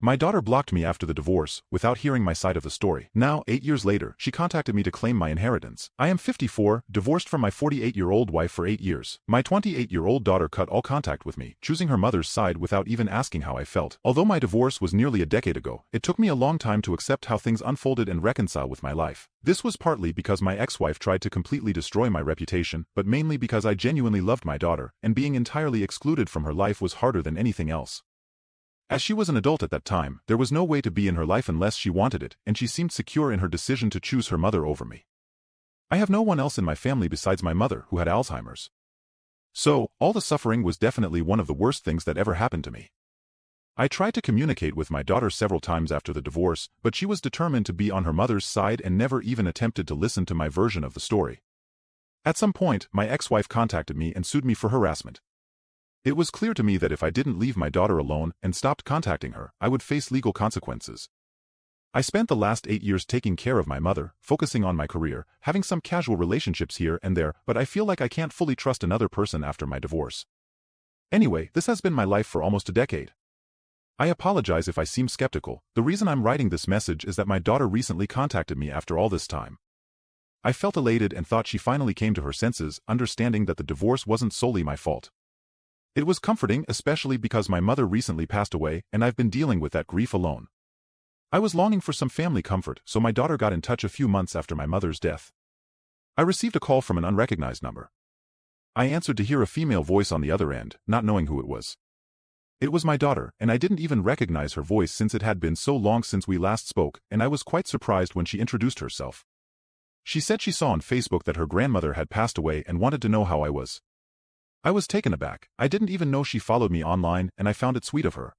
My daughter blocked me after the divorce, without hearing my side of the story. Now, 8 years later, she contacted me to claim my inheritance. I am 54, divorced from my 48-year-old wife for 8 years. My 28-year-old daughter cut all contact with me, choosing her mother's side without even asking how I felt. Although my divorce was nearly a decade ago, it took me a long time to accept how things unfolded and reconcile with my life. This was partly because my ex-wife tried to completely destroy my reputation, but mainly because I genuinely loved my daughter, and being entirely excluded from her life was harder than anything else. As she was an adult at that time, there was no way to be in her life unless she wanted it, and she seemed secure in her decision to choose her mother over me. I have no one else in my family besides my mother, who had Alzheimer's. So, all the suffering was definitely one of the worst things that ever happened to me. I tried to communicate with my daughter several times after the divorce, but she was determined to be on her mother's side and never even attempted to listen to my version of the story. At some point, my ex-wife contacted me and sued me for harassment. It was clear to me that if I didn't leave my daughter alone and stopped contacting her, I would face legal consequences. I spent the last 8 years taking care of my mother, focusing on my career, having some casual relationships here and there, but I feel like I can't fully trust another person after my divorce. Anyway, this has been my life for almost a decade. I apologize if I seem skeptical. The reason I'm writing this message is that my daughter recently contacted me after all this time. I felt elated and thought she finally came to her senses, understanding that the divorce wasn't solely my fault. It was comforting, especially because my mother recently passed away and I've been dealing with that grief alone. I was longing for some family comfort, so my daughter got in touch a few months after my mother's death. I received a call from an unrecognized number. I answered to hear a female voice on the other end, not knowing who it was. It was my daughter, and I didn't even recognize her voice since it had been so long since we last spoke, and I was quite surprised when she introduced herself. She said she saw on Facebook that her grandmother had passed away and wanted to know how I was. I was taken aback. I didn't even know she followed me online, and I found it sweet of her.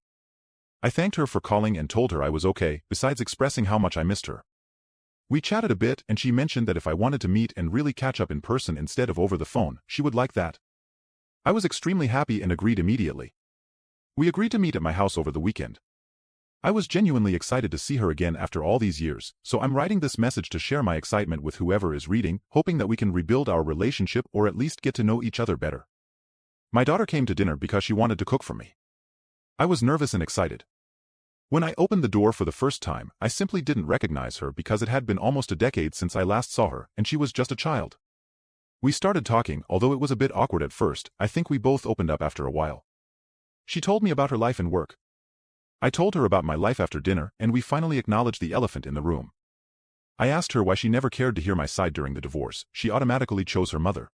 I thanked her for calling and told her I was okay, besides expressing how much I missed her. We chatted a bit, and she mentioned that if I wanted to meet and really catch up in person instead of over the phone, she would like that. I was extremely happy and agreed immediately. We agreed to meet at my house over the weekend. I was genuinely excited to see her again after all these years, so I'm writing this message to share my excitement with whoever is reading, hoping that we can rebuild our relationship or at least get to know each other better. My daughter came to dinner because she wanted to cook for me. I was nervous and excited. When I opened the door for the first time, I simply didn't recognize her because it had been almost a decade since I last saw her, and she was just a child. We started talking, although it was a bit awkward at first. I think we both opened up after a while. She told me about her life and work. I told her about my life after dinner, and we finally acknowledged the elephant in the room. I asked her why she never cared to hear my side during the divorce. She automatically chose her mother.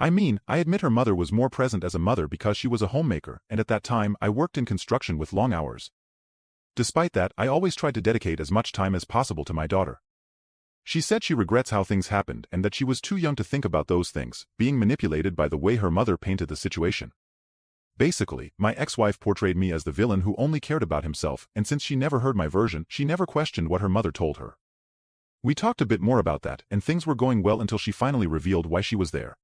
I admit her mother was more present as a mother because she was a homemaker, and at that time I worked in construction with long hours. Despite that, I always tried to dedicate as much time as possible to my daughter. She said she regrets how things happened and that she was too young to think about those things, being manipulated by the way her mother painted the situation. Basically, my ex-wife portrayed me as the villain who only cared about himself, and since she never heard my version, she never questioned what her mother told her. We talked a bit more about that, and things were going well until she finally revealed why she was there.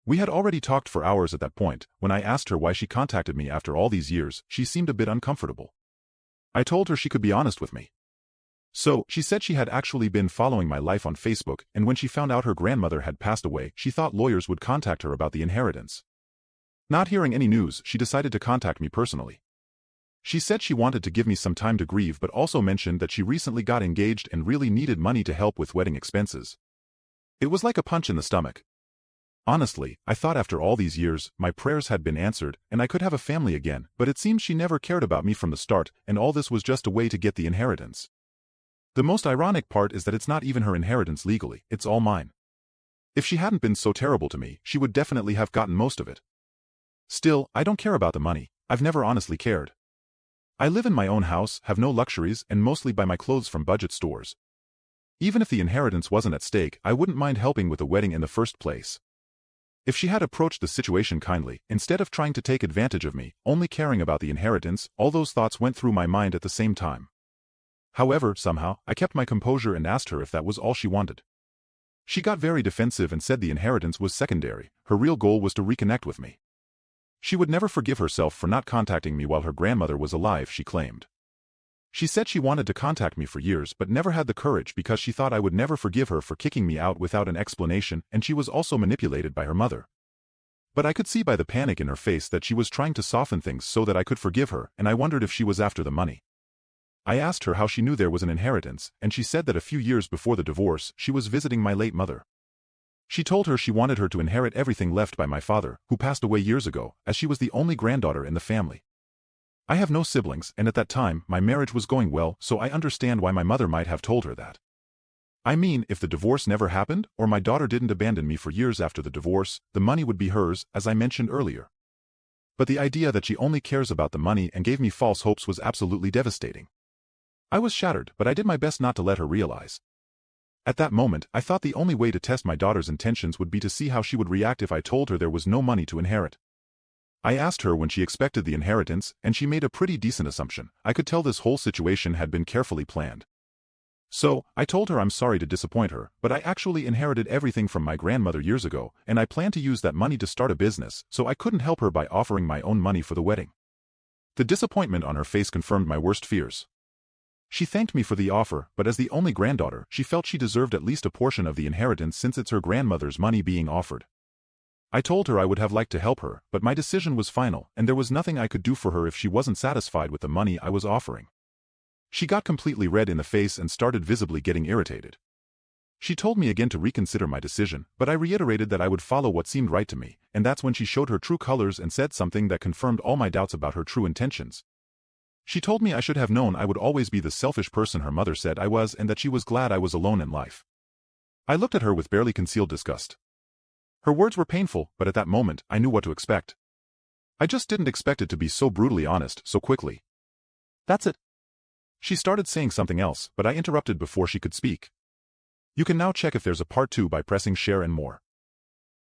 We had already talked for hours at that point. When I asked her why she contacted me after all these years, she seemed a bit uncomfortable. I told her she could be honest with me. So, she said she had actually been following my life on Facebook, and when she found out her grandmother had passed away, she thought lawyers would contact her about the inheritance. Not hearing any news, she decided to contact me personally. She said she wanted to give me some time to grieve but also mentioned that she recently got engaged and really needed money to help with wedding expenses. It was like a punch in the stomach. Honestly, I thought after all these years, my prayers had been answered and I could have a family again, but it seems she never cared about me from the start, and all this was just a way to get the inheritance. The most ironic part is that it's not even her inheritance legally, it's all mine. If she hadn't been so terrible to me, she would definitely have gotten most of it. Still, I don't care about the money. I've never honestly cared. I live in my own house, have no luxuries, and mostly buy my clothes from budget stores. Even if the inheritance wasn't at stake, I wouldn't mind helping with the wedding in the first place. If she had approached the situation kindly, instead of trying to take advantage of me, only caring about the inheritance, all those thoughts went through my mind at the same time. However, somehow, I kept my composure and asked her if that was all she wanted. She got very defensive and said the inheritance was secondary. Her real goal was to reconnect with me. She would never forgive herself for not contacting me while her grandmother was alive, she claimed. She said she wanted to contact me for years but never had the courage because she thought I would never forgive her for kicking me out without an explanation, and she was also manipulated by her mother. But I could see by the panic in her face that she was trying to soften things so that I could forgive her, and I wondered if she was after the money. I asked her how she knew there was an inheritance, and she said that a few years before the divorce, she was visiting my late mother. She told her she wanted her to inherit everything left by my father, who passed away years ago, as she was the only granddaughter in the family. I have no siblings, and at that time, my marriage was going well, so I understand why my mother might have told her that. I mean, if the divorce never happened, or my daughter didn't abandon me for years after the divorce, the money would be hers, as I mentioned earlier. But the idea that she only cares about the money and gave me false hopes was absolutely devastating. I was shattered, but I did my best not to let her realize. At that moment, I thought the only way to test my daughter's intentions would be to see how she would react if I told her there was no money to inherit. I asked her when she expected the inheritance, and she made a pretty decent assumption. I could tell this whole situation had been carefully planned. So, I told her I'm sorry to disappoint her, but I actually inherited everything from my grandmother years ago, and I plan to use that money to start a business, so I couldn't help her by offering my own money for the wedding. The disappointment on her face confirmed my worst fears. She thanked me for the offer, but as the only granddaughter, she felt she deserved at least a portion of the inheritance since it's her grandmother's money being offered. I told her I would have liked to help her, but my decision was final, and there was nothing I could do for her if she wasn't satisfied with the money I was offering. She got completely red in the face and started visibly getting irritated. She told me again to reconsider my decision, but I reiterated that I would follow what seemed right to me, and that's when she showed her true colors and said something that confirmed all my doubts about her true intentions. She told me I should have known I would always be the selfish person her mother said I was and that she was glad I was alone in life. I looked at her with barely concealed disgust. Her words were painful, but at that moment, I knew what to expect. I just didn't expect it to be so brutally honest so quickly. That's it. She started saying something else, but I interrupted before she could speak. You can now check if there's a part 2 by pressing share and more.